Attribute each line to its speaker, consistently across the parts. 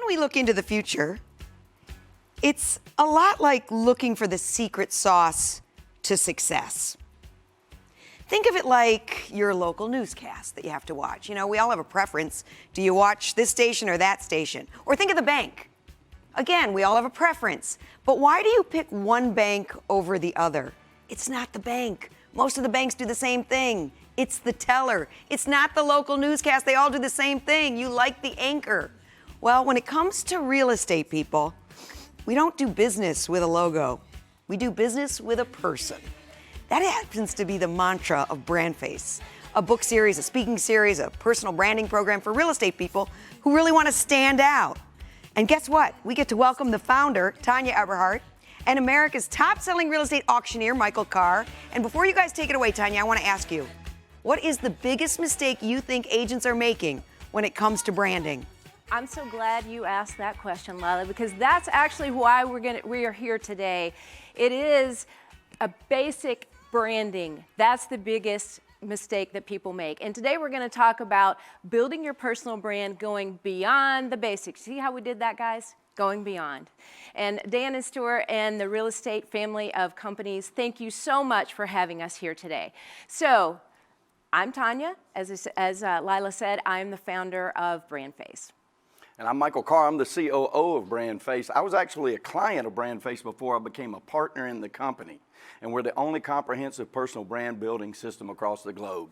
Speaker 1: we look into the future, it's a lot like looking for the secret sauce to success. Think of it like your local newscast that you have to watch. You know, we all have a preference. Do you watch this station or that station? Or think of the bank. Again, we all have a preference. But why do you pick one bank over the other? It's not the bank. Most of the banks do the same thing. It's the teller. It's not the local newscast. They all do the same thing. You like the anchor. Well, when it comes to real estate, people, we don't do business with a logo. We do business with a person. That happens to be the mantra of BrandFace, a book series, a speaking series, a personal branding program for real estate people who really want to stand out. And guess what? We get to welcome the founder, Tanya Eberhardt, and America's top-selling real estate auctioneer, Michael Carr. And before you guys take it away, Tanya, I want to ask you, what is the biggest mistake you think agents are making when it comes to branding?
Speaker 2: I'm so glad you asked that question, Lila, because that's actually why we are here today. It is a basic branding. That's the biggest mistake that people make. And today we're going to talk about building your personal brand, going beyond the basics. See how we did that, guys? Going beyond. And Dan and Stuart and the real estate family of companies, thank you so much for having us here today. So I'm Tanya. As Lila said, I'm the founder of BrandFace.
Speaker 3: And I'm Michael Carr. I'm the COO of BrandFace. I was actually a client of BrandFace before I became a partner in the company. And we're the only comprehensive personal brand building system across the globe.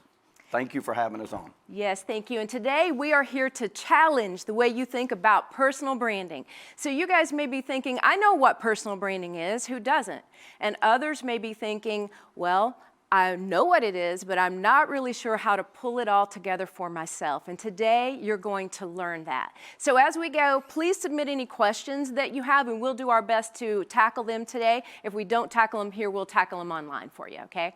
Speaker 3: Thank you for having us on.
Speaker 2: Yes, thank you. And today we are here to challenge the way you think about personal branding. So you guys may be thinking, I know what personal branding is, who doesn't? And others may be thinking, well, I know what it is, but I'm not really sure how to pull it all together for myself. And today, you're going to learn that. So as we go, please submit any questions that you have, and we'll do our best to tackle them today. If we don't tackle them here, we'll tackle them online for you, okay?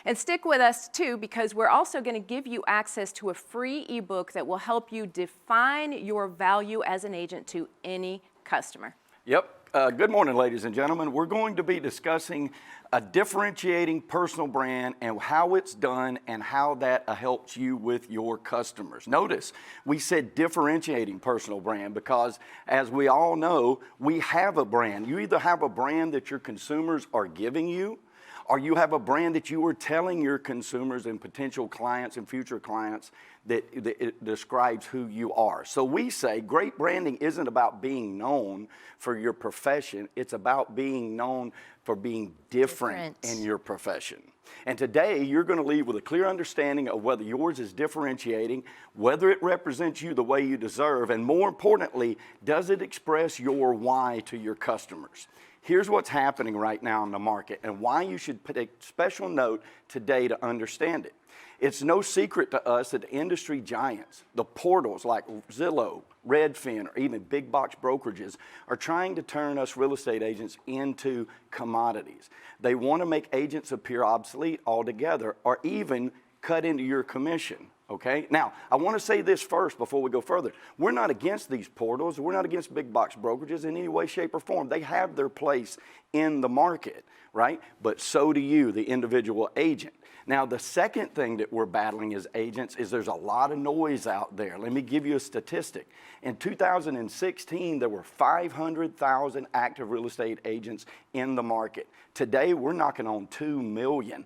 Speaker 2: And stick with us, too, because we're also going to give you access to a free ebook that will help you define your value as an agent to any customer.
Speaker 3: Yep. Good morning, ladies and gentlemen. We're going to be discussing a differentiating personal brand and how it's done and how that helps you with your customers. Notice, we said differentiating personal brand because, as we all know, we have a brand. You either have a brand that your consumers are giving you, or you have a brand that you are telling your consumers and potential clients and future clients that it describes who you are. So we say great branding isn't about being known for your profession. It's about being known for being different in your profession. And today you're going to leave with a clear understanding of whether yours is differentiating, whether it represents you the way you deserve, and more importantly, does it express your why to your customers? Here's what's happening right now in the market and why you should put a special note today to understand it. It's no secret to us that the industry giants, the portals like Zillow, Redfin, or even big box brokerages are trying to turn us real estate agents into commodities. They want to make agents appear obsolete altogether or even cut into your commission. Okay? Now, I want to say this first before we go further. We're not against these portals. We're not against big box brokerages in any way, shape, or form. They have their place in the market, right? But so do you, the individual agent. Now, the second thing that we're battling as agents is there's a lot of noise out there. Let me give you a statistic. In 2016, there were 500,000 active real estate agents in the market. Today, we're knocking on 2 million.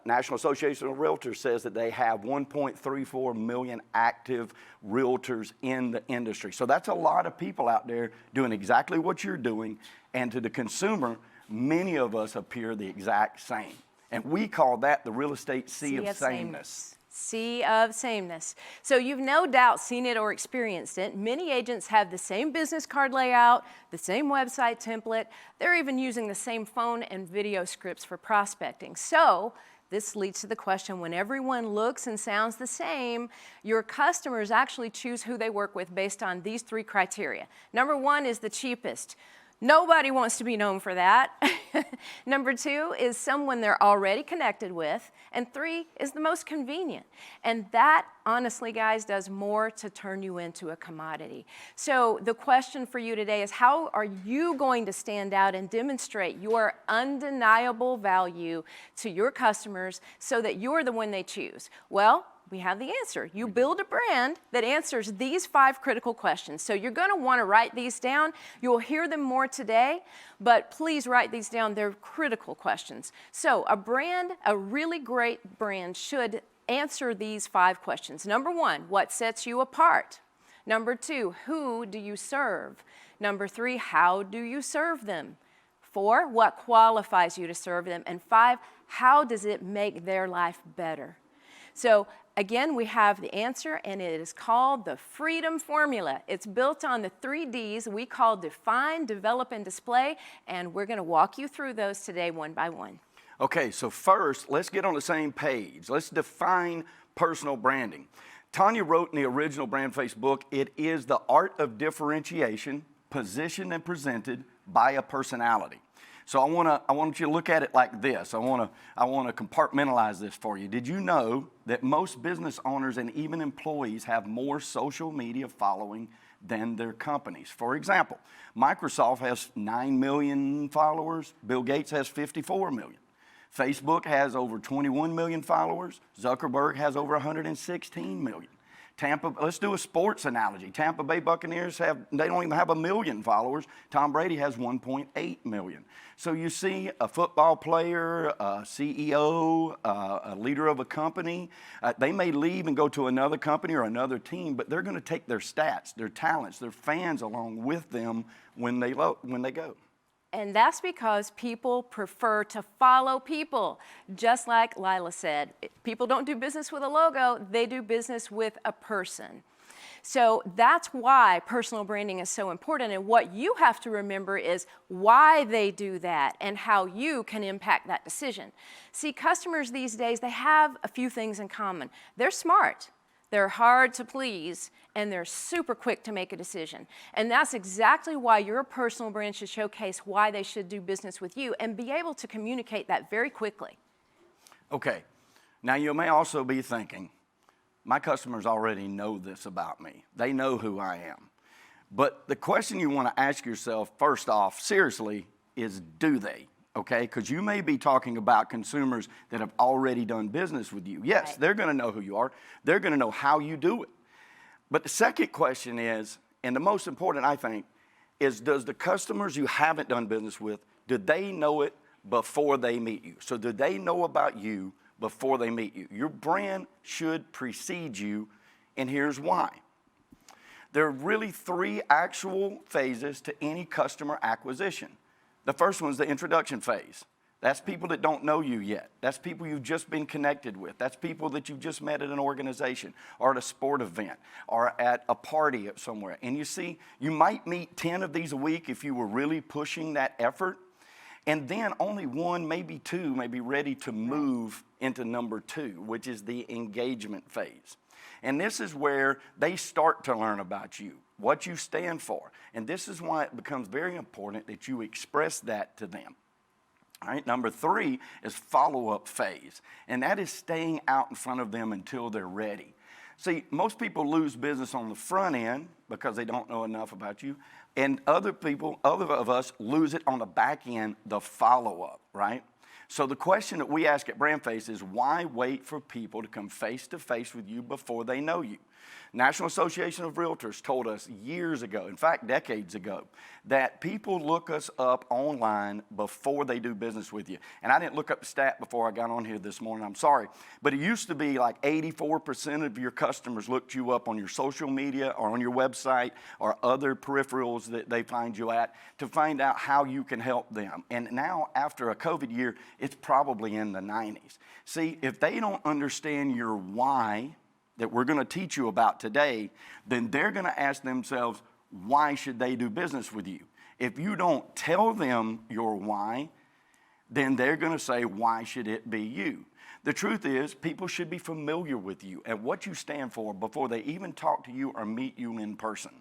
Speaker 3: National Association of Realtors says that they have 1.34 million active realtors in the industry. So that's a lot of people out there doing exactly what you're doing. And to the consumer, many of us appear the exact same. And we call that the real estate sea of sameness.
Speaker 2: Sea of sameness. So you've no doubt seen it or experienced it. Many agents have the same business card layout, the same website template. They're even using the same phone and video scripts for prospecting. So this leads to the question, when everyone looks and sounds the same, your customers actually choose who they work with based on these 3 criteria. Number 1 is the cheapest. Nobody wants to be known for that. Number 2 is someone they're already connected with. And 3 is the most convenient. And that, honestly, guys, does more to turn you into a commodity. So the question for you today is, how are you going to stand out and demonstrate your undeniable value to your customers so that you're the one they choose? Well, we have the answer. You build a brand that answers these 5 critical questions. So you're going to want to write these down. You'll hear them more today, but please write these down. They're critical questions. So a really great brand should answer these 5 questions. Number 1, what sets you apart? Number 2, who do you serve? Number 3, how do you serve them? 4, what qualifies you to serve them? And 5, how does it make their life better? So again, we have the answer, and it is called the Freedom Formula. It's built on the 3 Ds we call define, develop, and display, and we're going to walk you through those today one by one.
Speaker 3: Okay, so first, let's get on the same page. Let's define personal branding. Tanya wrote in the original BrandFace book, it is the art of differentiation, positioned and presented by a personality. So I want you to look at it like this. I want to compartmentalize this for you. Did you know that most business owners and even employees have more social media following than their companies? For example, Microsoft has 9 million followers. Bill Gates has 54 million. Facebook has over 21 million followers. Zuckerberg has over 116 million. Let's do a sports analogy. Tampa Bay Buccaneers they don't even have 1 million followers. Tom Brady has 1.8 million. So you see a football player, a CEO, a leader of a company, they may leave and go to another company or another team, but they're going to take their stats, their talents, their fans along with them when they go.
Speaker 2: And that's because people prefer to follow people. Just like Lila said, people don't do business with a logo, they do business with a person. So that's why personal branding is so important, and what you have to remember is why they do that and how you can impact that decision. See, customers these days, they have a few things in common. They're smart. They're hard to please, and they're super quick to make a decision. And that's exactly why your personal brand should showcase why they should do business with you and be able to communicate that very quickly.
Speaker 3: Okay, now you may also be thinking, my customers already know this about me. They know who I am. But the question you want to ask yourself, first off, seriously, is do they? Okay, because you may be talking about consumers that have already done business with you. Yes,
Speaker 2: right.
Speaker 3: They're going to know who you are. They're going to know how you do it. But the second question is, and the most important, I think, is does the customers you haven't done business with, do they know it before they meet you? So do they know about you before they meet you? Your brand should precede you, and here's why. There are really 3 actual phases to any customer acquisition. The first one is the introduction phase. That's people that don't know you yet. That's people you've just been connected with. That's people that you've just met at an organization or at a sport event or at a party somewhere. And you see, you might meet 10 of these a week if you were really pushing that effort. And then only 1, maybe 2 may be ready to move into number 2, which is the engagement phase. And this is where they start to learn about you, what you stand for. And this is why it becomes very important that you express that to them. All right, number 3 is follow-up phase, and that is staying out in front of them until they're ready. See, most people lose business on the front end because they don't know enough about you, and other of us lose it on the back end, the follow-up, right? So the question that we ask at BrandFace is why wait for people to come face-to-face with you before they know you? National Association of Realtors told us years ago, in fact, decades ago, that people look us up online before they do business with you. And I didn't look up the stat before I got on here this morning, I'm sorry. But it used to be like 84% of your customers looked you up on your social media or on your website or other peripherals that they find you at to find out how you can help them. And now, after a COVID year, it's probably in the 90s. See, if they don't understand your why, that we're going to teach you about today, then they're going to ask themselves, why should they do business with you? If you don't tell them your why, then they're going to say, why should it be you? The truth is, people should be familiar with you and what you stand for before they even talk to you or meet you in person.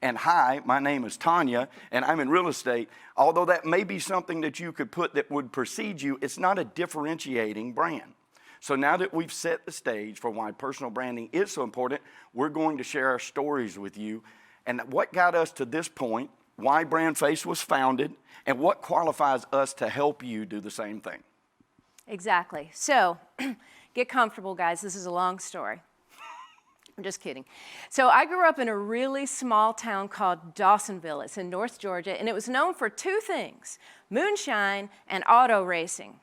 Speaker 3: And hi, my name is Tanya, and I'm in real estate. Although that may be something that you could put that would precede you, it's not a differentiating brand. So now that we've set the stage for why personal branding is so important, we're going to share our stories with you and what got us to this point, why BrandFace was founded, and what qualifies us to help you do the same thing.
Speaker 2: Exactly. So, Get comfortable, guys. This is a long story. I'm just kidding. So I grew up in a really small town called Dawsonville. It's in North Georgia, and it was known for two things: moonshine and auto racing.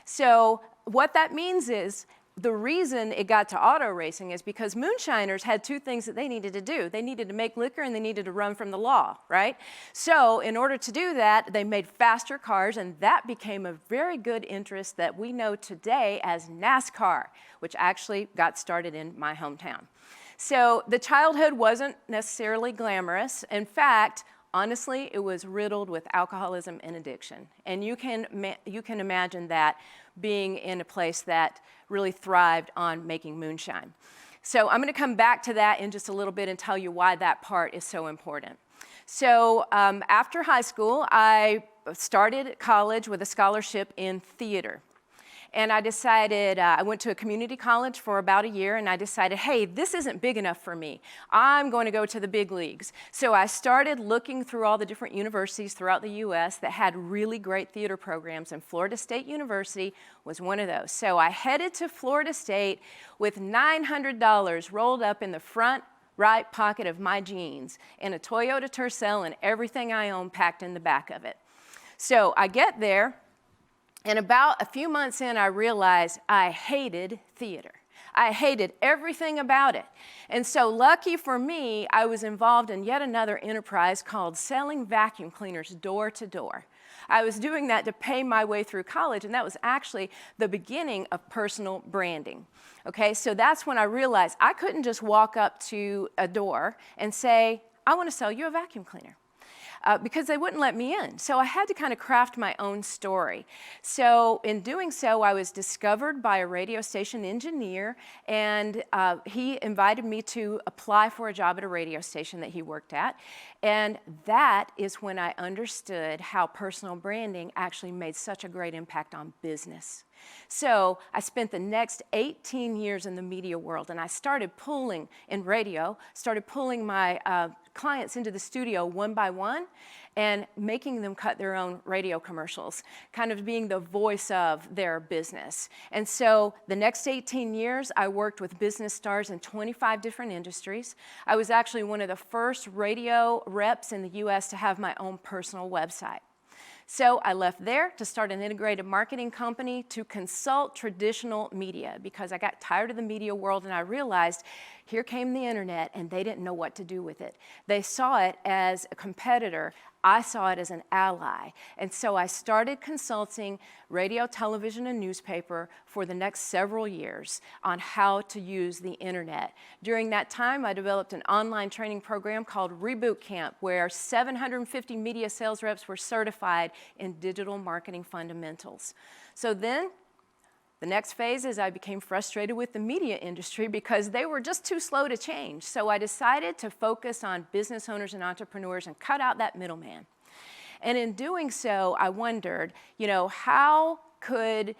Speaker 2: So what that means is, the reason it got to auto racing is because moonshiners had two things that they needed to do. They needed to make liquor and they needed to run from the law, right? So in order to do that, they made faster cars, and that became a very good interest that we know today as NASCAR, which actually got started in my hometown. So the childhood wasn't necessarily glamorous. In fact, honestly, it was riddled with alcoholism and addiction. And you can imagine that being in a place that really thrived on making moonshine. So I'm going to come back to that in just a little bit and tell you why that part is so important. So after high school, I started college with a scholarship in theater. And I decided, I went to a community college for about a year, and I decided, hey, this isn't big enough for me. I'm going to go to the big leagues. So I started looking through all the different universities throughout the U.S. that had really great theater programs, and Florida State University was one of those. So I headed to Florida State with $900 rolled up in the front right pocket of my jeans, and a Toyota Tercel and everything I own packed in the back of it. So I get there. And about a few months in, I realized I hated theater. I hated everything about it. And so lucky for me, I was involved in yet another enterprise called selling vacuum cleaners door to door. I was doing that to pay my way through college, and that was actually the beginning of personal branding. Okay, so that's when I realized I couldn't just walk up to a door and say, I want to sell you a vacuum cleaner. Because they wouldn't let me in. So I had to kind of craft my own story. So in doing so, I was discovered by a radio station engineer, and he invited me to apply for a job at a radio station that he worked at. And that is when I understood how personal branding actually made such a great impact on business. So I spent the next 18 years in the media world, and I started pulling in radio, started pulling my clients into the studio one by one and making them cut their own radio commercials, kind of being the voice of their business. And so the next 18 years, I worked with business stars in 25 different industries. I was actually one of the first radio reps in the US to have my own personal website. So I left there to start an integrated marketing company to consult traditional media because I got tired of the media world, and I realized here came the internet and they didn't know what to do with it. They saw it as a competitor. I saw it as an ally. And so I started consulting radio, television, and newspaper for the next several years on how to use the internet. During that time, I developed an online training program called Reboot Camp, where 750 media sales reps were certified in digital marketing fundamentals. So then, the next phase is I became frustrated with the media industry because they were just too slow to change. So I decided to focus on business owners and entrepreneurs and cut out that middleman. And in doing so, I wondered, how could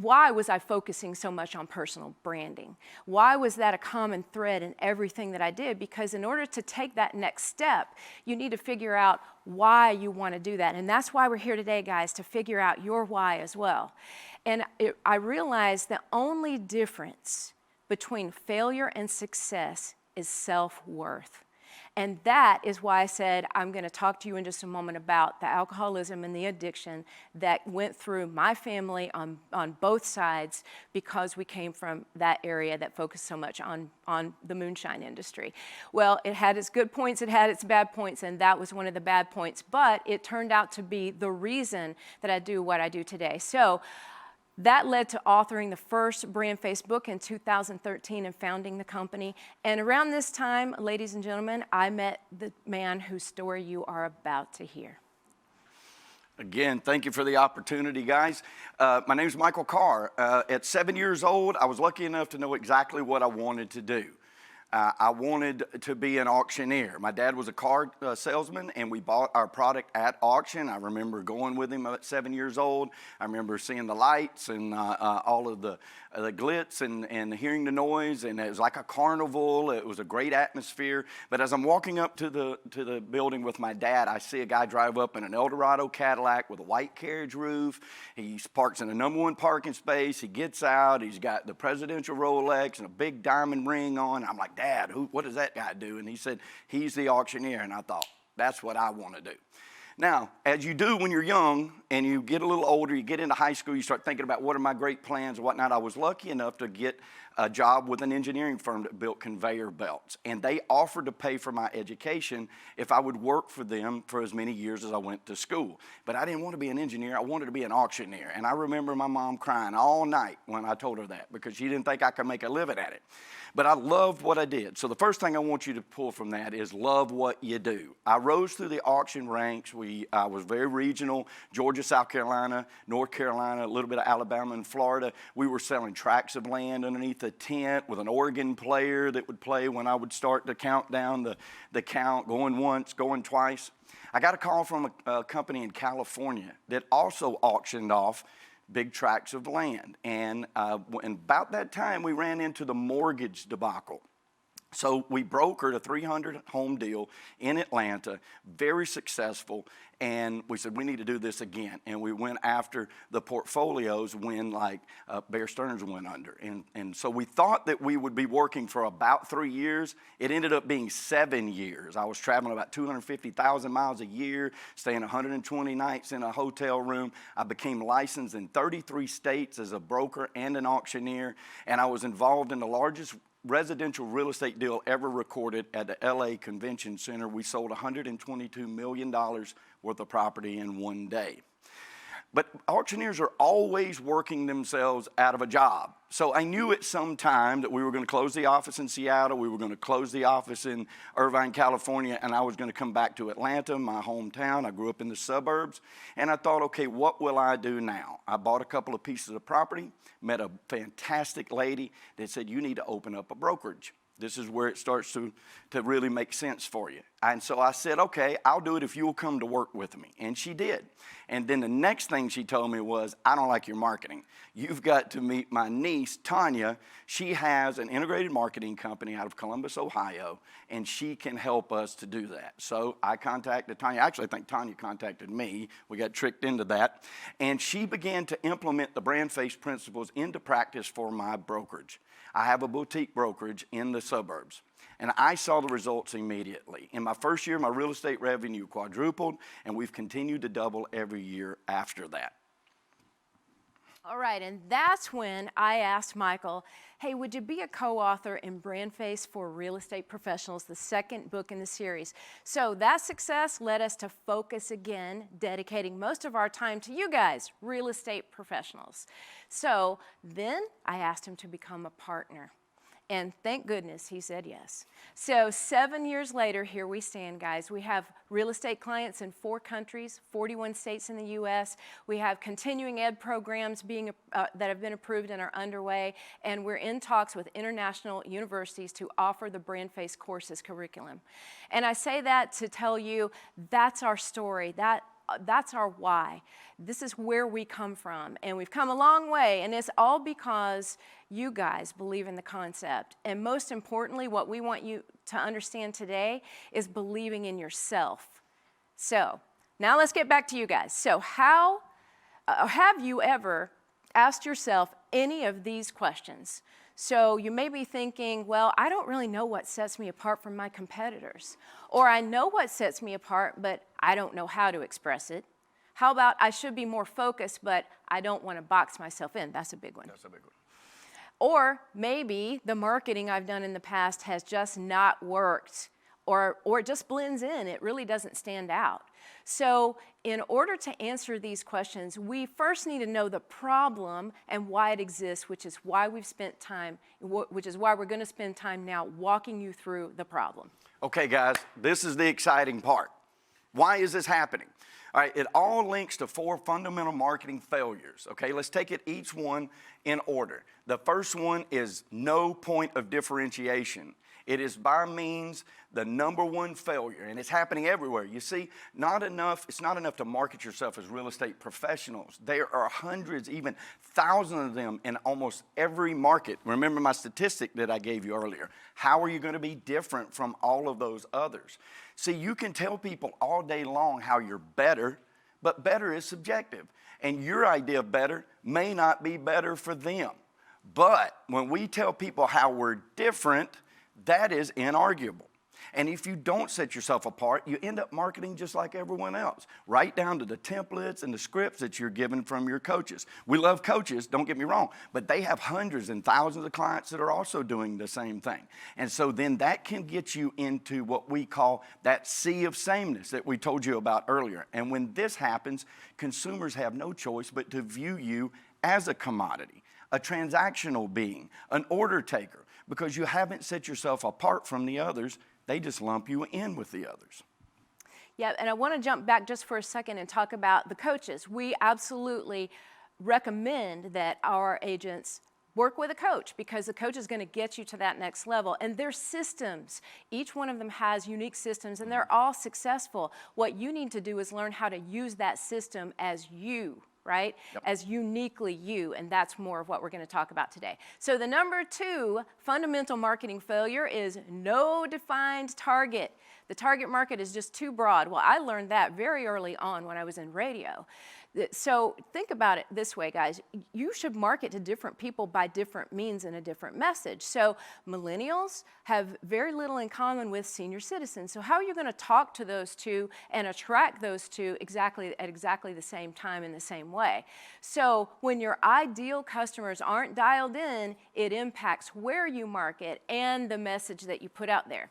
Speaker 2: why was I focusing so much on personal branding? Why was that a common thread in everything that I did? Because in order to take that next step, you need to figure out why you want to do that. And that's why we're here today, guys, to figure out your why as well. And I realized the only difference between failure and success is self-worth. And that is why I said I'm going to talk to you in just a moment about the alcoholism and the addiction that went through my family on both sides because we came from that area that focused so much on the moonshine industry. Well, it had its good points, it had its bad points, and that was one of the bad points, but it turned out to be the reason that I do what I do today. So that led to authoring the first BrandFace book in 2013 and founding the company. And around this time, ladies and gentlemen, I met the man whose story you are about to hear.
Speaker 3: Again, thank you for the opportunity, guys. My name is Michael Carr. At 7 years old, I was lucky enough to know exactly what I wanted to do. I wanted to be an auctioneer. My dad was a car salesman, and we bought our product at auction. I remember going with him at 7 years old. I remember seeing the lights and all of the glitz and hearing the noise, and it was like a carnival. It was a great atmosphere. But as I'm walking up to the building with my dad, I see a guy drive up in an Eldorado Cadillac with a white carriage roof. He parks in the #1 parking space. He gets out. He's got the presidential Rolex and a big diamond ring on. I'm like, Dad, what does that guy do? And he said, he's the auctioneer. And I thought, that's what I want to do. Now, as you do when you're young and you get a little older, you get into high school, you start thinking about what are my great plans and whatnot. I was lucky enough to get a job with an engineering firm that built conveyor belts. And they offered to pay for my education if I would work for them for as many years as I went to school. But I didn't want to be an engineer. I wanted to be an auctioneer. And I remember my mom crying all night when I told her that because she didn't think I could make a living at it. But I loved what I did. So the first thing I want you to pull from that is love what you do. I rose through the auction ranks. I was very regional, Georgia, South Carolina, North Carolina, a little bit of Alabama and Florida. We were selling tracts of land underneath a tent with an organ player that would play when I would start to count down the count, going once, going twice. I got a call from a company in California that also auctioned off big tracts of land. And about that time, we ran into the mortgage debacle. So we brokered a 300 home deal in Atlanta, very successful, and we said we need to do this again. And we went after the portfolios when Bear Stearns went under. And so we thought that we would be working for about 3 years. It ended up being 7 years. I was traveling about 250,000 miles a year, staying 120 nights in a hotel room. I became licensed in 33 states as a broker and an auctioneer, and I was involved in the largest residential real estate deal ever recorded at the LA Convention Center. We sold $122 million worth of property in one day. But auctioneers are always working themselves out of a job. So I knew at some time that we were going to close the office in Seattle, we were going to close the office in Irvine, California, and I was going to come back to Atlanta, my hometown. I grew up in the suburbs, and I thought, okay, what will I do now? I bought a couple of pieces of property, met a fantastic lady that said, you need to open up a brokerage. This is where it starts to really make sense for you. And so I said, okay, I'll do it if you'll come to work with me. And she did. And then the next thing she told me was, I don't like your marketing. You've got to meet my niece, Tanya. She has an integrated marketing company out of Columbus, Ohio, and she can help us to do that. So I contacted Tanya. Actually, I think Tanya contacted me. We got tricked into that. And she began to implement the BrandFace principles into practice for my brokerage. I have a boutique brokerage in the suburbs, and I saw the results immediately. In my first year, my real estate revenue quadrupled, and we've continued to double every year after that.
Speaker 2: All right, and that's when I asked Michael, hey, would you be a co-author in BrandFace for Real Estate Professionals, the second book in the series? So that success led us to focus again, dedicating most of our time to you guys, real estate professionals. So then I asked him to become a partner. And thank goodness he said yes. So 7 years later, here we stand, guys. We have real estate clients in 4 countries, 41 states in the U.S. We have continuing ed programs that have been approved and are underway. And we're in talks with international universities to offer the BrandFace courses curriculum. And I say that to tell you that's our story. That's our why. This is where we come from, and we've come a long way, and it's all because you guys believe in the concept. And most importantly, what we want you to understand today is believing in yourself. So now let's get back to you guys. So have you ever asked yourself any of these questions? So you may be thinking, well, I don't really know what sets me apart from my competitors. Or I know what sets me apart, but I don't know how to express it. How about I should be more focused, but I don't want to box myself in? That's a big one.
Speaker 3: That's a big one.
Speaker 2: Or maybe the marketing I've done in the past has just not worked, or it just blends in. It really doesn't stand out. So in order to answer these questions, we first need to know the problem and why it exists, which is why we've spent time, which is why we're going to spend time now walking you through the problem.
Speaker 3: Okay, guys, this is the exciting part. Why is this happening? All right, it all links to 4 fundamental marketing failures. Okay, let's take it each one in order. The first one is no point of differentiation. It is by means the #1 failure, and it's happening everywhere. You see, it's not enough to market yourself as real estate professionals. There are hundreds, even thousands of them in almost every market. Remember my statistic that I gave you earlier. How are you going to be different from all of those others? See, you can tell people all day long how you're better, but better is subjective. And your idea of better may not be better for them. But when we tell people how we're different, that is inarguable. And if you don't set yourself apart, you end up marketing just like everyone else, right down to the templates and the scripts that you're given from your coaches. We love coaches, don't get me wrong, but they have hundreds and thousands of clients that are also doing the same thing. And so then that can get you into what we call that sea of sameness that we told you about earlier. And when this happens, consumers have no choice but to view you as a commodity, a transactional being, an order taker, because you haven't set yourself apart from the others. They just lump you in with the others.
Speaker 2: Yeah, and I want to jump back just for a second and talk about the coaches. We absolutely recommend that our agents work with a coach, because the coach is going to get you to that next level. And their systems, each one of them has unique systems, and they're all successful. What you need to do is learn how to use that system as you, right?
Speaker 3: Yep.
Speaker 2: As uniquely you, and that's more of what we're going to talk about today. So the #2 fundamental marketing failure is no defined target. The target market is just too broad. Well, I learned that very early on when I was in radio. So think about it this way, guys. You should market to different people by different means and a different message. So millennials have very little in common with senior citizens. So how are you going to talk to those two and attract those two at exactly the same time in the same way? So when your ideal customers aren't dialed in, it impacts where you market and the message that you put out there.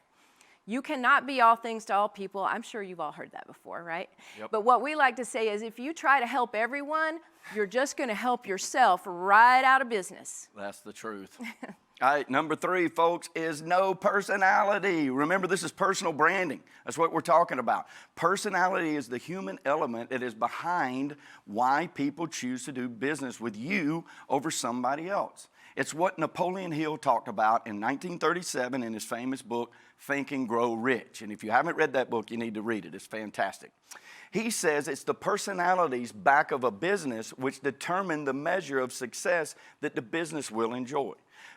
Speaker 2: You cannot be all things to all people. I'm sure you've all heard that before, right?
Speaker 3: Yep.
Speaker 2: But what we like to say is if you try to help everyone, you're just going to help yourself right out of business.
Speaker 3: That's the truth. All right, #3, folks, is no personality. Remember, this is personal branding. That's what we're talking about. Personality is the human element that is behind why people choose to do business with you over somebody else. It's what Napoleon Hill talked about in 1937 in his famous book, Think and Grow Rich. And if you haven't read that book, you need to read it. It's fantastic. He says it's the personalities back of a business which determine the measure of success that the business will enjoy.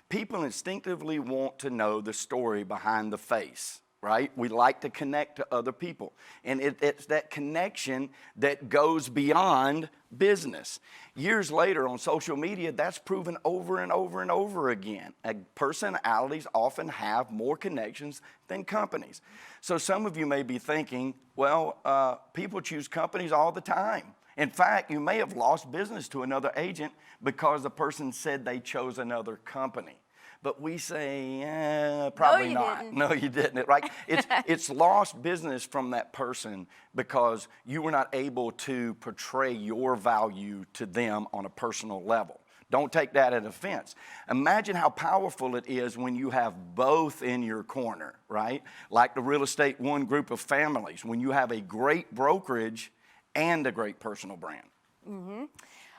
Speaker 3: People instinctively want to know the story behind the face, right? We like to connect to other people. And it's that connection that goes beyond business. Years later on social media, that's proven over and over and over again. Personalities often have more connections than companies. So some of you may be thinking, well, people choose companies all the time. In fact, you may have lost business to another agent because the person said they chose another company. But we say, probably not.
Speaker 2: Didn't.
Speaker 3: No, you didn't, right? It's lost business from that person because you were not able to portray your value to them on a personal level. Don't take that as offense. Imagine how powerful it is when you have both in your corner, right? Like the Real Estate One group of families, when you have a great brokerage and a great personal brand.
Speaker 2: Mm-hmm.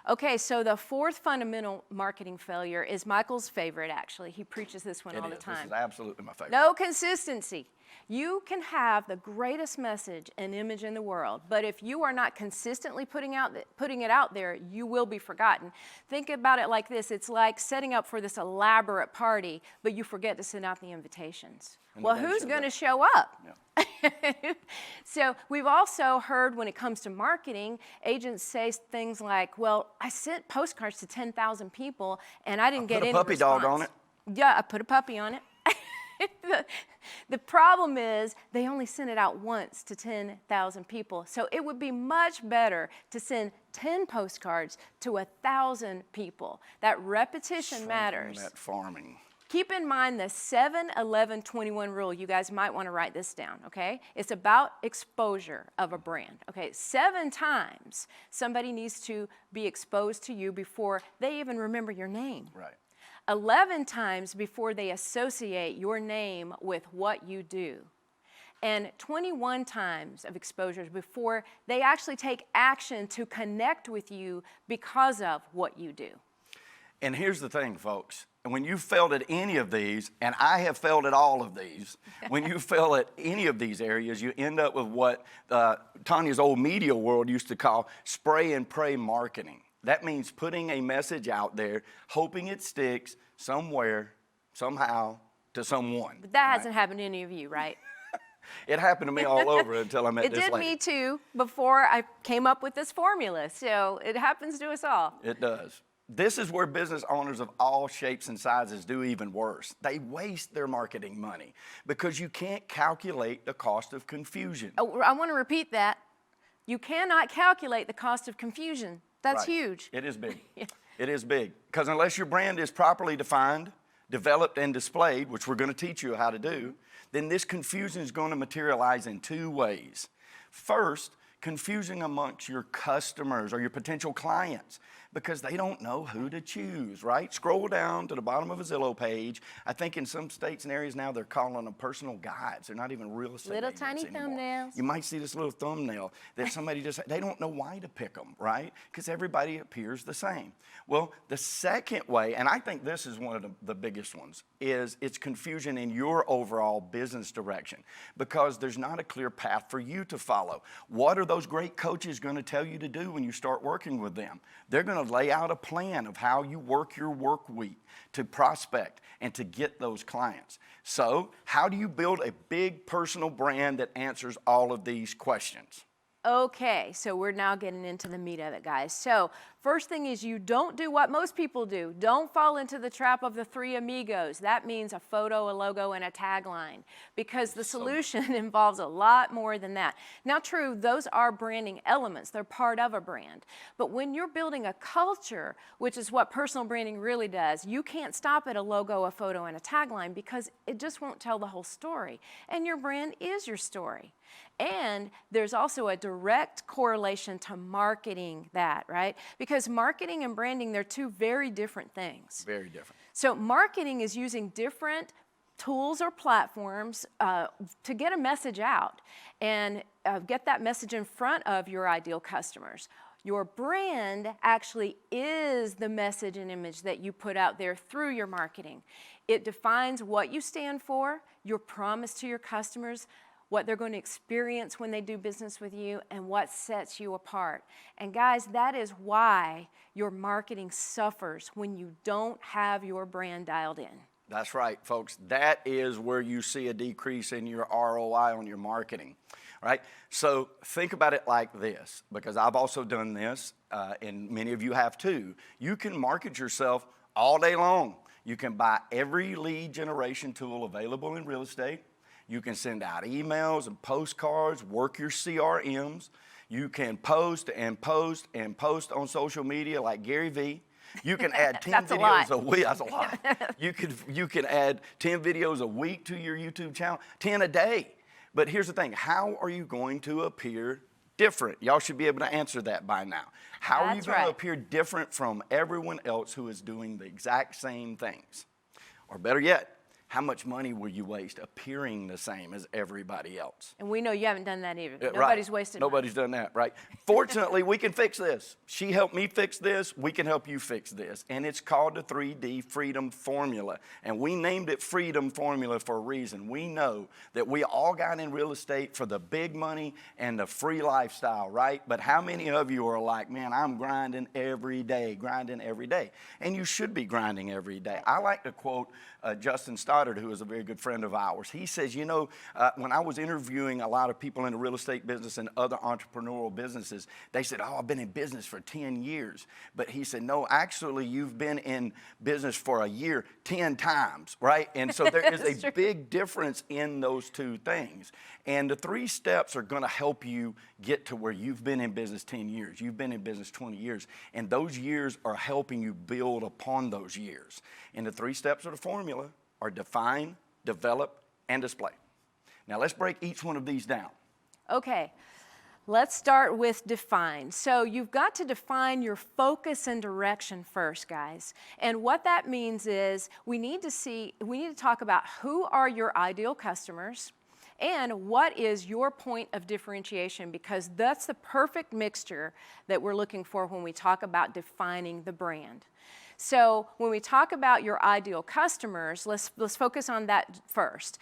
Speaker 2: Okay, so the 4th fundamental marketing failure is Michael's favorite, actually. He preaches this one all the time.
Speaker 3: This is absolutely my favorite.
Speaker 2: No consistency. You can have the greatest message and image in the world, but if you are not consistently putting it out there, you will be forgotten. Think about it like this. It's like setting up for this elaborate party, but you forget to send out the invitations. Well, who's going to show up? Yeah. So we've also heard when it comes to marketing, agents say things like, well, I sent postcards to 10,000 people and I didn't get any response.
Speaker 3: Put a puppy dog on it.
Speaker 2: Yeah, I put a puppy on it. The problem is they only sent it out once to 10,000 people. So it would be much better to send 10 postcards to 1,000 people. That repetition matters.
Speaker 3: That farming.
Speaker 2: Keep in mind the 7-11-21 rule. You guys might want to write this down, okay? It's about exposure of a brand, okay? 7 times somebody needs to be exposed to you before they even remember your name.
Speaker 3: Right.
Speaker 2: 11 times before they associate your name with what you do. And 21 times of exposures before they actually take action to connect with you because of what you do.
Speaker 3: And here's the thing, folks. When you failed at any of these, and I have failed at all of these, when you fail at any of these areas, you end up with what Tanya's old media world used to call spray and pray marketing. That means putting a message out there, hoping it sticks somewhere, somehow, to someone.
Speaker 2: But that hasn't happened to any of you, right?
Speaker 3: It happened to me all over until I met this lady.
Speaker 2: It did me too before I came up with this formula. So it happens to us all.
Speaker 3: It does. This is where business owners of all shapes and sizes do even worse. They waste their marketing money because you can't calculate the cost of confusion.
Speaker 2: Oh, I want to repeat that. You cannot calculate the cost of confusion. That's
Speaker 3: Right.
Speaker 2: huge.
Speaker 3: It is big.
Speaker 2: Yeah.
Speaker 3: It is big. Because unless your brand is properly defined, developed, and displayed, which we're going to teach you how to do, then this confusion is going to materialize in two ways. First, confusion amongst your customers or your potential clients because they don't know who to choose, right? Scroll down to the bottom of a Zillow page. I think in some states and areas now they're calling them personal guides. They're not even real estate
Speaker 2: Little
Speaker 3: agents
Speaker 2: tiny
Speaker 3: anymore.
Speaker 2: thumbnails.
Speaker 3: You might see this little thumbnail that somebody they don't know why to pick them, right? Because everybody appears the same. Well, the second way, and I think this is one of the biggest ones, is it's confusion in your overall business direction because there's not a clear path for you to follow. What are those great coaches going to tell you to do when you start working with them? They're going to lay out a plan of how you work your work week to prospect and to get those clients. So, how do you build a big personal brand that answers all of these questions?
Speaker 2: Okay, so we're now getting into the meat of it, guys. So first thing is you don't do what most people do. Don't fall into the trap of the three amigos. That means a photo, a logo, and a tagline because the solution involves a lot more than that. Now, true, those are branding elements. They're part of a brand. But when you're building a culture, which is what personal branding really does, you can't stop at a logo, a photo, and a tagline because it just won't tell the whole story. And your brand is your story. And there's also a direct correlation to marketing that, right? Because marketing and branding, they're two very different things.
Speaker 3: Very different.
Speaker 2: So marketing is using different tools or platforms to get a message out and get that message in front of your ideal customers. Your brand actually is the message and image that you put out there through your marketing. It defines what you stand for, your promise to your customers, what they're going to experience when they do business with you, and what sets you apart. And guys, that is why your marketing suffers when you don't have your brand dialed in.
Speaker 3: That's right, folks. That is where you see a decrease in your ROI on your marketing, right? So think about it like this, because I've also done this, and many of you have too. You can market yourself all day long. You can buy every lead generation tool available in real estate. You can send out emails and postcards, work your CRMs. You can post and post and post on social media like Gary Vee. You can add 10 videos a week. That's a lot. You can add 10 videos a week to your YouTube channel, 10 a day. But here's the thing, how are you going to appear different? Y'all should be able to answer that by now. How are you going to appear different from everyone else who is doing the exact same things? Or better yet, how much money will you waste appearing the same as everybody else?
Speaker 2: And we know you haven't done that either.
Speaker 3: Right.
Speaker 2: Nobody's wasted money.
Speaker 3: Nobody's done that, right? Fortunately, we can fix this. She helped me fix this. We can help you fix this. And it's called the 3D Freedom Formula. And we named it Freedom Formula for a reason. We know that we all got in real estate for the big money and the free lifestyle, right? But how many of you are like, man, I'm grinding every day, grinding every day. And you should be grinding every day. I like to quote Justin Stoddard, who is a very good friend of ours. He says, you know, when I was interviewing a lot of people in the real estate business and other entrepreneurial businesses, they said, oh, I've been in business for 10 years. But he said, no, actually, you've been in business for a year 10 times, right? And so there is a big difference in those two things. And the 3 steps are going to help you get to where you've been in business 10 years. You've been in business 20 years. And those years are helping you build upon those years. And the 3 steps of the formula are define, develop, and display. Now let's break each one of these down.
Speaker 2: Okay, let's start with define. So you've got to define your focus and direction first, guys. And what that means is we need to talk about who are your ideal customers and what is your point of differentiation, because that's the perfect mixture that we're looking for when we talk about defining the brand. So when we talk about your ideal customers, let's focus on that first.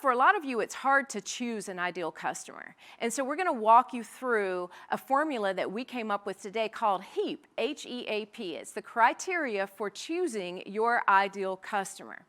Speaker 2: For a lot of you, it's hard to choose an ideal customer. And so we're going to walk you through a formula that we came up with today called HEAP, H-E-A-P. It's the criteria for choosing your ideal customer.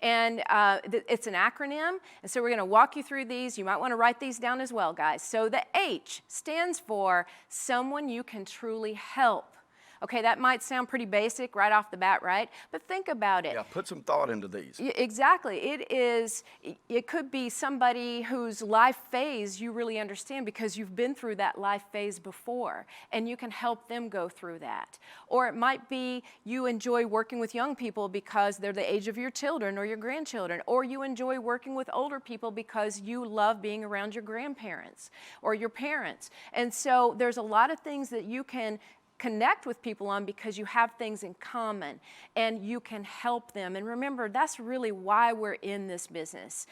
Speaker 2: And it's an acronym, and so we're going to walk you through these. You might want to write these down as well, guys. So the H stands for someone you can truly help. Okay, that might sound pretty basic right off the bat, right? But think about it.
Speaker 3: Yeah, put some thought into these.
Speaker 2: Exactly. It could be somebody whose life phase you really understand because you've been through that life phase before, and you can help them go through that. Or it might be you enjoy working with young people because they're the age of your children or your grandchildren, or you enjoy working with older people because you love being around your grandparents or your parents. And so there's a lot of things that you can connect with people on because you have things in common and you can help them. And remember, that's really why we're in this business.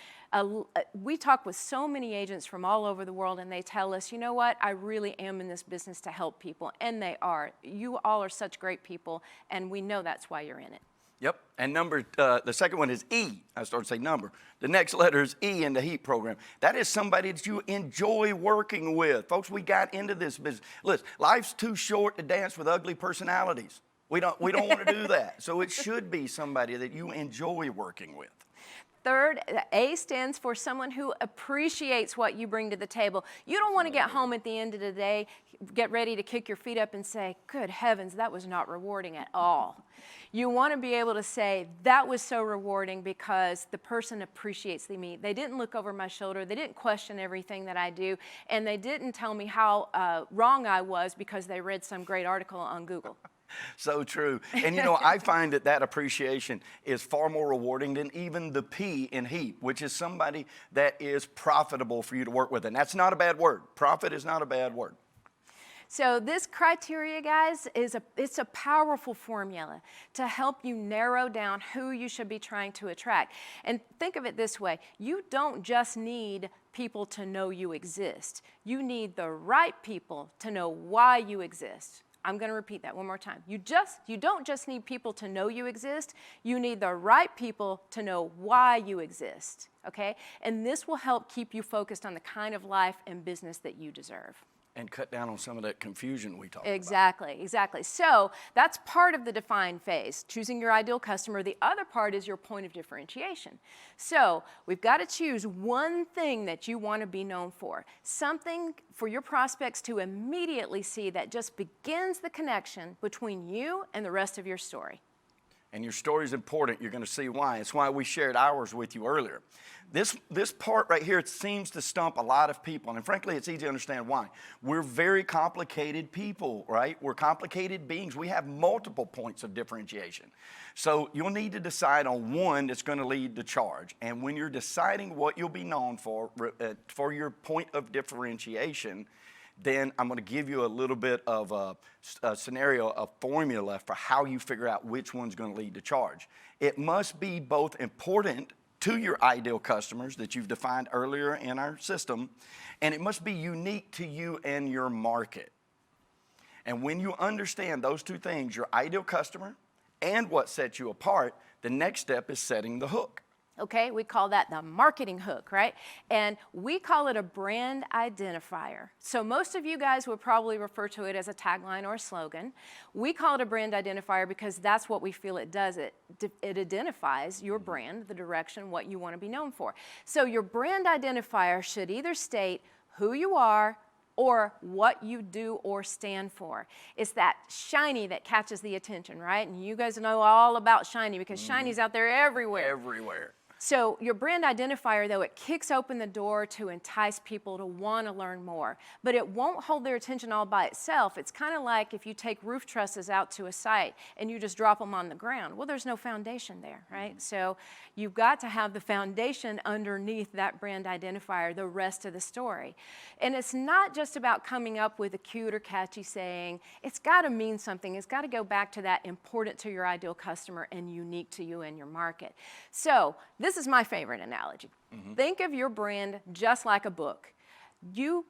Speaker 2: We talk with so many agents from all over the world and they tell us, you know what, I really am in this business to help people. And they are. You all are such great people, and we know that's why you're in it.
Speaker 3: Yep, and the second one is E. I started to say number. The next letter is E in the HEAP program. That is somebody that you enjoy working with. Folks, we got into this business. Listen, life's too short to dance with ugly personalities. We don't want to do that. So it should be somebody that you enjoy working with.
Speaker 2: Third, A stands for someone who appreciates what you bring to the table. You don't want to get home at the end of the day, get ready to kick your feet up and say, good heavens, that was not rewarding at all. You want to be able to say, that was so rewarding because the person appreciates me. They didn't look over my shoulder. They didn't question everything that I do. And they didn't tell me how wrong I was because they read some great article on Google.
Speaker 3: So true. And you know, I find that appreciation is far more rewarding than even the P in HEAP, which is somebody that is profitable for you to work with. And that's not a bad word. Profit is not a bad word.
Speaker 2: So this criteria, guys, it's a powerful formula to help you narrow down who you should be trying to attract. And think of it this way. You don't just need people to know you exist. You need the right people to know why you exist. I'm going to repeat that one more time. You don't just need people to know you exist. You need the right people to know why you exist, okay? And this will help keep you focused on the kind of life and business that you deserve.
Speaker 3: And cut down on some of that confusion we talked about.
Speaker 2: Exactly. So that's part of the define phase, choosing your ideal customer. The other part is your point of differentiation. So we've got to choose one thing that you want to be known for, something for your prospects to immediately see that just begins the connection between you and the rest of your story.
Speaker 3: And your story is important. You're going to see why. It's why we shared ours with you earlier. This part right here, it seems to stump a lot of people. And frankly, it's easy to understand why. We're very complicated people, right? We're complicated beings. We have multiple points of differentiation. So you'll need to decide on one that's going to lead the charge. And when you're deciding what you'll be known for your point of differentiation, then I'm going to give you a little bit of a scenario, a formula for how you figure out which one's going to lead the charge. It must be both important to your ideal customers that you've defined earlier in our system, and it must be unique to you and your market. And when you understand those two things, your ideal customer and what sets you apart, the next step is setting the hook.
Speaker 2: Okay, we call that the marketing hook, right? And we call it a brand identifier. So most of you guys would probably refer to it as a tagline or a slogan. We call it a brand identifier because that's what we feel it does. It identifies your brand, the direction, what you want to be known for. So your brand identifier should either state who you are or what you do or stand for. It's that shiny that catches the attention, right? And you guys know all about shiny because shiny's out there everywhere.
Speaker 3: Everywhere.
Speaker 2: So your brand identifier, though, it kicks open the door to entice people to want to learn more. But it won't hold their attention all by itself. It's kind of like if you take roof trusses out to a site and you just drop them on the ground. Well, there's no foundation there, right? So you've got to have the foundation underneath that brand identifier, the rest of the story. And it's not just about coming up with a cute or catchy saying. It's got to mean something. It's got to go back to that important to your ideal customer and unique to you and your market. So this is my favorite analogy. Think of your brand just like a book. you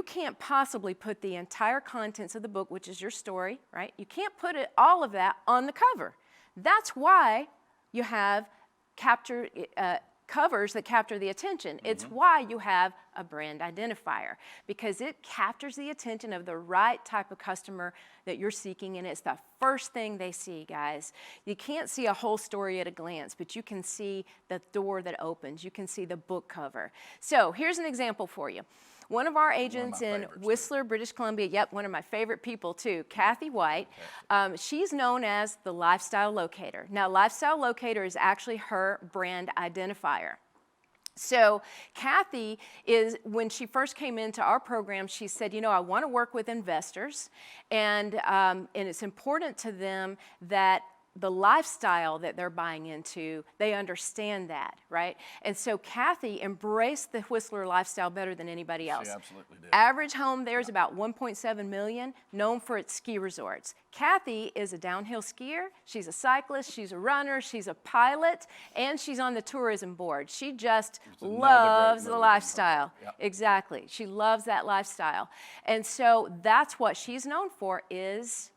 Speaker 2: can't possibly put the entire contents of the book, which is your story, right? You can't put all of that on the cover. That's why you have covers that capture the attention. It's why you have a brand identifier, because it captures the attention of the right type of customer that you're seeking, and it's the first thing they see, guys. You can't see a whole story at a glance, but you can see the door that opens. You can see the book cover. So here's an example for you. One of our agents in Whistler, British Columbia, yep, one of my favorite people too, Kathy White. She's known as the Lifestyle Locator. Now, Lifestyle Locator is actually her brand identifier. So Kathy when she first came into our program, she said, you know, I want to work with investors, and it's important to them that the lifestyle that they're buying into, they understand that, right? And so Kathy embraced the Whistler lifestyle better than anybody else.
Speaker 3: She absolutely did.
Speaker 2: Average home there is about 1.7 million, known for its ski resorts. Kathy is a downhill skier, she's a cyclist, she's a runner, she's a pilot, and she's on the tourism board. She just loves the lifestyle.
Speaker 3: Yep.
Speaker 2: Exactly, she loves that lifestyle. And so that's what she's known for, is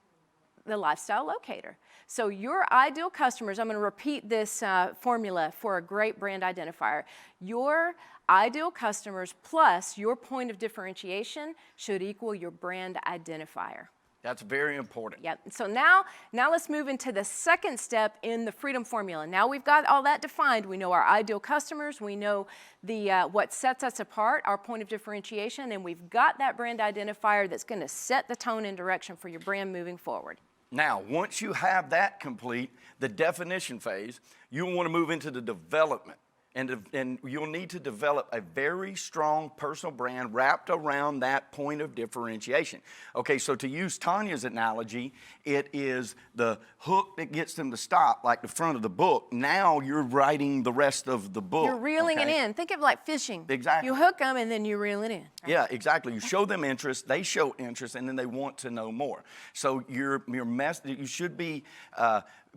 Speaker 2: the Lifestyle Locator. So your ideal customers, I'm going to repeat this formula for a great brand identifier. Your ideal customers plus your point of differentiation should equal your brand identifier.
Speaker 3: That's very important.
Speaker 2: Yep. So now let's move into the second step in the freedom formula. Now we've got all that defined. We know our ideal customers. We know what sets us apart, our point of differentiation, and we've got that brand identifier that's going to set the tone and direction for your brand moving forward.
Speaker 3: Now, once you have that complete, the definition phase, you'll want to move into the development. And you'll need to develop a very strong personal brand wrapped around that point of differentiation. Okay, so to use Tanya's analogy, it is the hook that gets them to stop, like the front of the book. Now you're writing the rest of the book.
Speaker 2: You're reeling it in. Think of it like fishing.
Speaker 3: Exactly.
Speaker 2: You hook them and then you reel it in. Right?
Speaker 3: Yeah, exactly. You show them interest, they show interest, and then they want to know more. So your message, you should be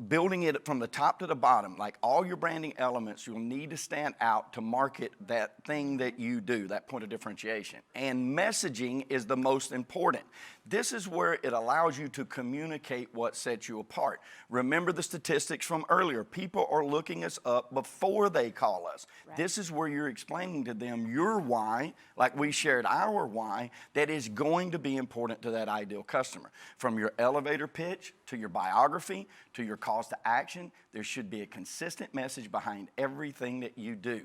Speaker 3: building it from the top to the bottom. Like all your branding elements, you'll need to stand out to market that thing that you do, that point of differentiation. And messaging is the most important. This is where it allows you to communicate what sets you apart. Remember the statistics from earlier. People are looking us up before they call us. Right. This is where you're explaining to them your why, like we shared our why, that is going to be important to that ideal customer. From your elevator pitch to your biography to your calls to action, there should be a consistent message behind everything that you do.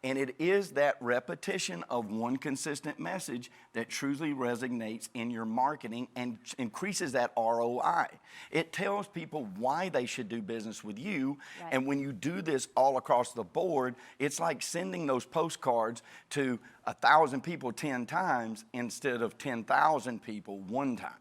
Speaker 3: And it is that repetition of one consistent message that truly resonates in your marketing and increases that ROI. It tells people why they should do business with you. Right. And when you do this all across the board, it's like sending those postcards to 1,000 people 10 times instead of 10,000 people one time.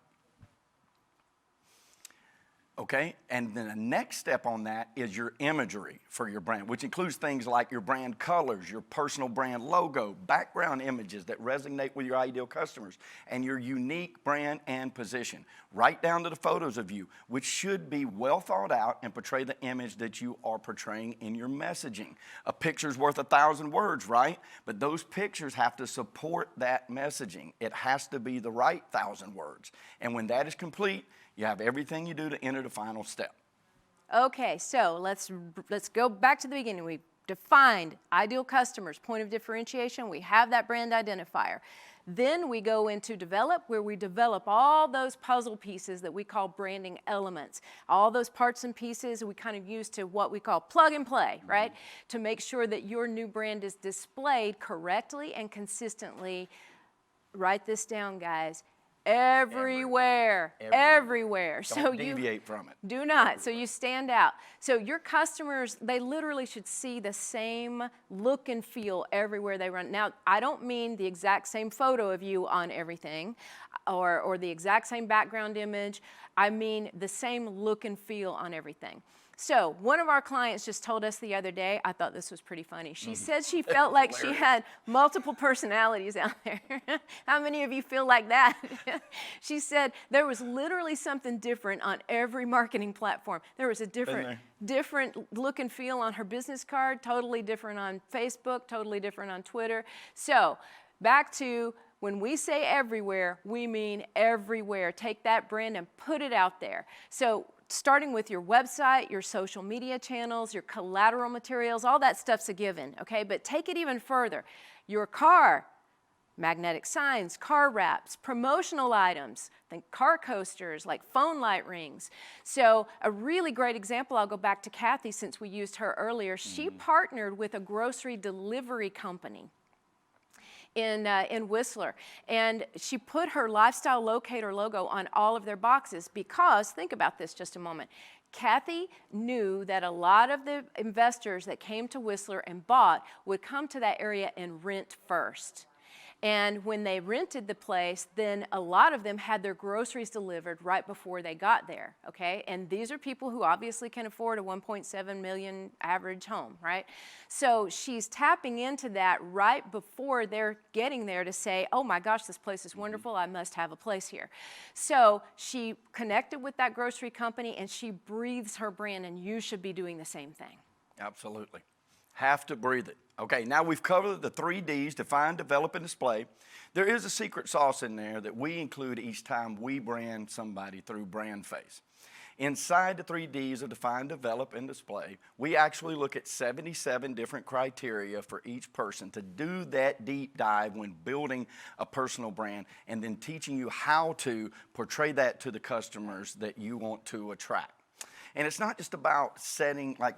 Speaker 3: Okay, and then the next step on that is your imagery for your brand, which includes things like your brand colors, your personal brand logo, background images that resonate with your ideal customers, and your unique brand and position, right down to the photos of you, which should be well thought out and portray the image that you are portraying in your messaging. A picture's worth 1,000 words, right? But those pictures have to support that messaging. It has to be the right 1,000 words. And when that is complete, you have everything you do to enter the final step.
Speaker 2: Okay, so let's go back to the beginning. We've defined ideal customers, point of differentiation. We have that brand identifier. Then we go into develop, where we develop all those puzzle pieces that we call branding elements. All those parts and pieces we kind of use to what we call plug and play, right? To make sure that your new brand is displayed correctly and consistently. Write this down, guys. Everywhere.
Speaker 3: Don't
Speaker 2: So
Speaker 3: deviate from it.
Speaker 2: Do not. So you stand out. So your customers, they literally should see the same look and feel everywhere they run. Now, I don't mean the exact same photo of you on everything or the exact same background image. I mean the same look and feel on everything. So one of our clients just told us the other day, I thought this was pretty funny. She said she felt like she had multiple personalities out there. How many of you feel like that? She said there was literally something different on every marketing platform. There was a different look and feel on her business card, totally different on Facebook, totally different on Twitter. So back to When we say everywhere, we mean everywhere. Take that brand and put it out there. So starting with your website, your social media channels, your collateral materials, all that stuff's a given, okay? But take it even further. Your car, magnetic signs, car wraps, promotional items, think car coasters like phone light rings. So a really great example, I'll go back to Kathy since we used her earlier. She partnered with a grocery delivery company in Whistler, and she put her lifestyle locator logo on all of their boxes because, think about this just a moment, Kathy knew that a lot of the investors that came to Whistler and bought would come to that area and rent first. And when they rented the place, then a lot of them had their groceries delivered right before they got there, okay? And these are people who obviously can afford a 1.7 million average home, right? So she's tapping into that right before they're getting there to say, oh my gosh, this place is wonderful, I must have a place here. So she connected with that grocery company and she breathes her brand, and you should be doing the same thing.
Speaker 3: Absolutely. Have to breathe it. Okay, now we've covered the 3 Ds, define, develop, and display. There is a secret sauce in there that we include each time we brand somebody through BrandFace. Inside the 3 Ds of define, develop, and display, we actually look at 77 different criteria for each person to do that deep dive when building a personal brand and then teaching you how to portray that to the customers that you want to attract. And it's not just about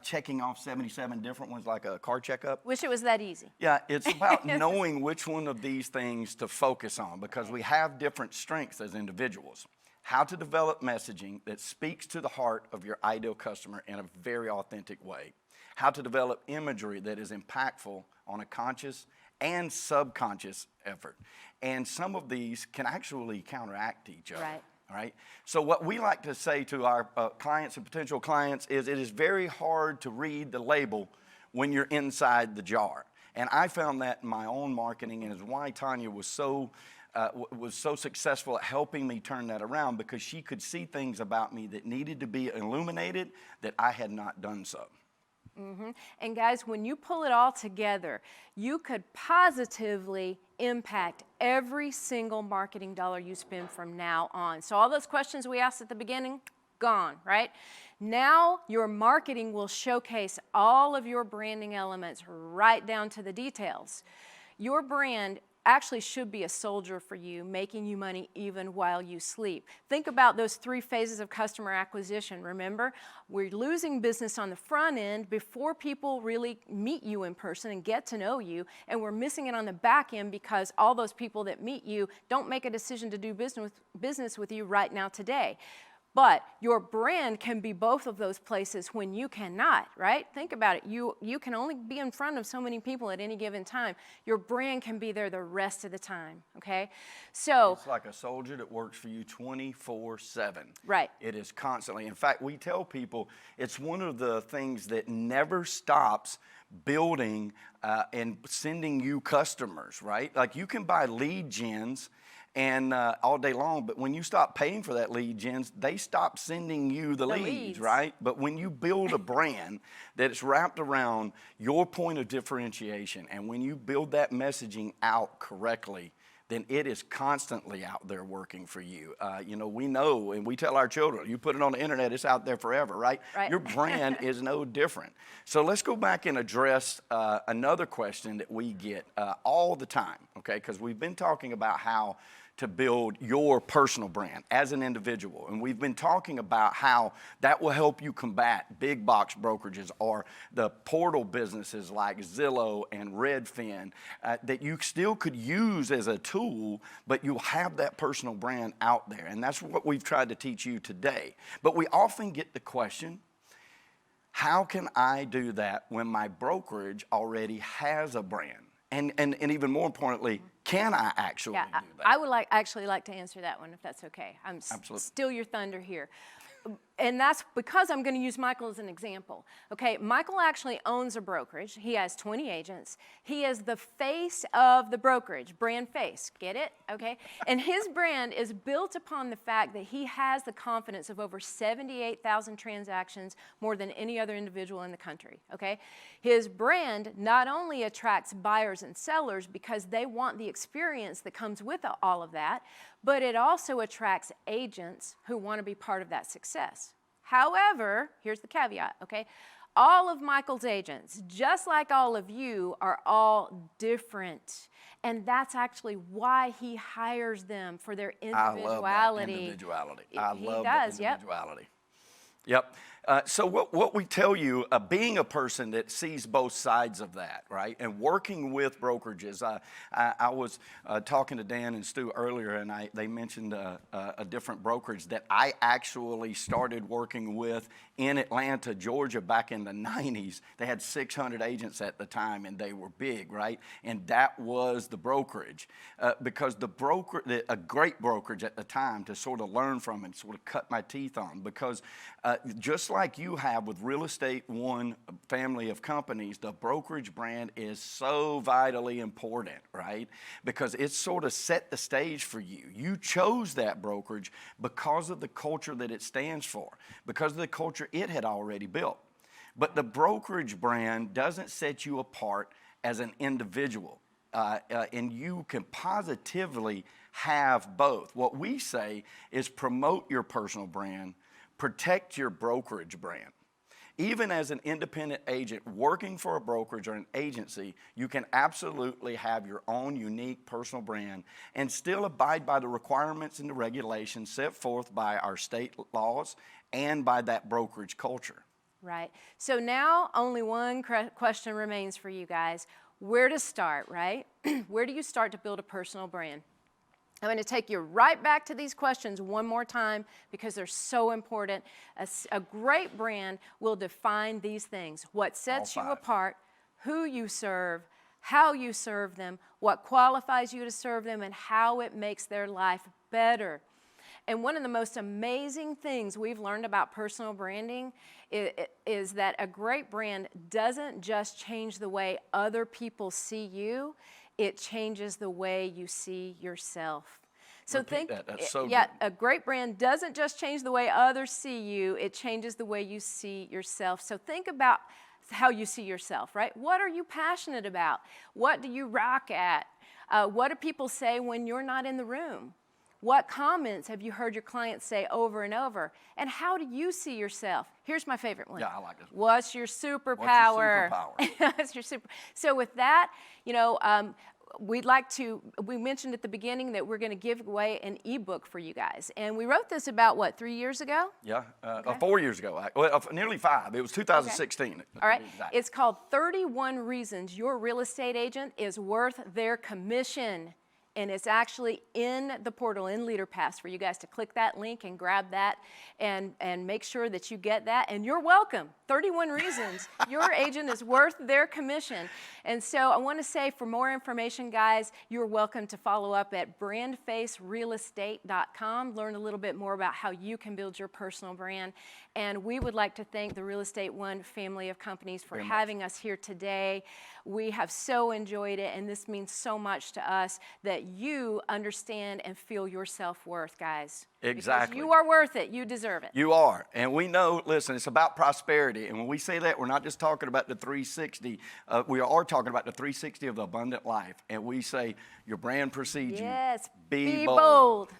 Speaker 3: checking off 77 different ones like a car checkup.
Speaker 2: Wish it was that easy.
Speaker 3: Yeah, it's about knowing which one of these things to focus on because we have different strengths as individuals. How to develop messaging that speaks to the heart of your ideal customer in a very authentic way. How to develop imagery that is impactful on a conscious and subconscious effort. And some of these can actually counteract each other.
Speaker 2: Right.
Speaker 3: All right. So what we like to say to our clients and potential clients is it is very hard to read the label when you're inside the jar. And I found that in my own marketing, and is why Tanya was so successful at helping me turn that around, because she could see things about me that needed to be illuminated that I had not done so.
Speaker 2: And guys, when you pull it all together, you could positively impact every single marketing dollar you spend from now on. So all those questions we asked at the beginning, gone, right? Now your marketing will showcase all of your branding elements right down to the details. Your brand actually should be a soldier for you, making you money even while you sleep. Think about those 3 phases of customer acquisition. Remember, we're losing business on the front end before people really meet you in person and get to know you, and we're missing it on the back end because all those people that meet you don't make a decision to do business with you right now today. But your brand can be both of those places when you cannot, right? Think about it. You can only be in front of so many people at any given time. Your brand can be there the rest of the time, okay? So
Speaker 3: it's like a soldier that works for you 24/7.
Speaker 2: Right.
Speaker 3: It is constantly. In fact, we tell people it's one of the things that never stops building and sending you customers, right? Like you can buy lead gens and all day long, but when you stop paying for that lead gens, they stop sending you the leads, right? But when you build a brand that's wrapped around your point of differentiation, and when you build that messaging out correctly, then it is constantly out there working for you. You know, we know, and we tell our children, you put it on the internet, it's out there forever, right?
Speaker 2: Right.
Speaker 3: Your brand is no different. So let's go back and address another question that we get all the time, okay? Because we've been talking about how to build your personal brand as an individual. And we've been talking about how that will help you combat big box brokerages or the portal businesses like Zillow and Redfin that you still could use as a tool, but you'll have that personal brand out there. And that's what we've tried to teach you today. But we often get the question, how can I do that when my brokerage already has a brand? And even more importantly, can I actually do that?
Speaker 2: I would actually like to answer that one if that's okay. I'm
Speaker 3: Absolutely.
Speaker 2: steal your thunder here. And that's because I'm going to use Michael as an example. Okay, Michael actually owns a brokerage. He has 20 agents. He is the face of the brokerage, BrandFace. Get it? Okay. And his brand is built upon the fact that he has the confidence of over 78,000 transactions, more than any other individual in the country. Okay. His brand not only attracts buyers and sellers because they want the experience that comes with all of that, but it also attracts agents who want to be part of that success. However, here's the caveat, okay? All of Michael's agents, just like all of you, are all different. And that's actually why he hires them, for their individuality.
Speaker 3: I love that individuality. I love the individuality. Yep. So what we tell you, being a person that sees both sides of that, right, and working with brokerages, I was talking to Dan and Stu earlier, and they mentioned a different brokerage that I actually started working with in Atlanta, Georgia, back in the 90s. They had 600 agents at the time, and they were big, right? And that was the brokerage, because a great brokerage at the time to sort of learn from and sort of cut my teeth on, because just like you have with Real Estate One family of companies, the brokerage brand is so vitally important, right? Because it sort of set the stage for you. You chose that brokerage because of the culture that it stands for, because of the culture it had already built. But the brokerage brand doesn't set you apart as an individual, and you can positively have both. What we say is promote your personal brand, protect your brokerage brand. Even as an independent agent working for a brokerage or an agency, you can absolutely have your own unique personal brand and still abide by the requirements and the regulations set forth by our state laws and by that brokerage culture.
Speaker 2: Right. So now only one question remains for you guys. Where to start, right? Where do you start to build a personal brand? I'm going to take you right back to these questions one more time because they're so important. A great brand will define these things: what sets you apart, who you serve, how you serve them, what qualifies you to serve them, and how it makes their life better. And one of the most amazing things we've learned about personal branding is that a great brand doesn't just change the way other people see you, it changes the way you see yourself. So
Speaker 3: Repeat that. That's so
Speaker 2: yeah,
Speaker 3: good.
Speaker 2: a great brand doesn't just change the way others see you, it changes the way you see yourself. So think about how you see yourself, right? What are you passionate about? What do you rock at? What do people say when you're not in the room? What comments have you heard your clients say over and over? And how do you see yourself? Here's my favorite one.
Speaker 3: Yeah, I like this one.
Speaker 2: What's your superpower? What's your super? So with that, you know, we mentioned at the beginning that we're going to give away an ebook for you guys. And we wrote this about, what, 3 years ago?
Speaker 3: Yeah, 4 years ago. Well, nearly 5. It was 2016. Okay.
Speaker 2: All right. It's called 31 Reasons Your Real Estate Agent is Worth Their Commission. And it's actually in the portal, in LeaderPass, for you guys to click that link and grab that and make sure that you get that. And you're welcome. 31 reasons your agent is worth their commission. And so I want to say, for more information, guys, you're welcome to follow up at brandfacerealestate.com. Learn a little bit more about how you can build your personal brand. And we would like to thank the Real Estate One family of companies for having us here today. We have so enjoyed it, and this means so much to us that you understand and feel your self-worth, guys.
Speaker 3: Exactly.
Speaker 2: Because you are worth it. You deserve it.
Speaker 3: You are. And we know, listen, it's about prosperity. And when we say that, we're not just talking about the 360. We are talking about the 360 of the abundant life. And we say, your brand precedes you.
Speaker 2: Yes.
Speaker 3: Be bold.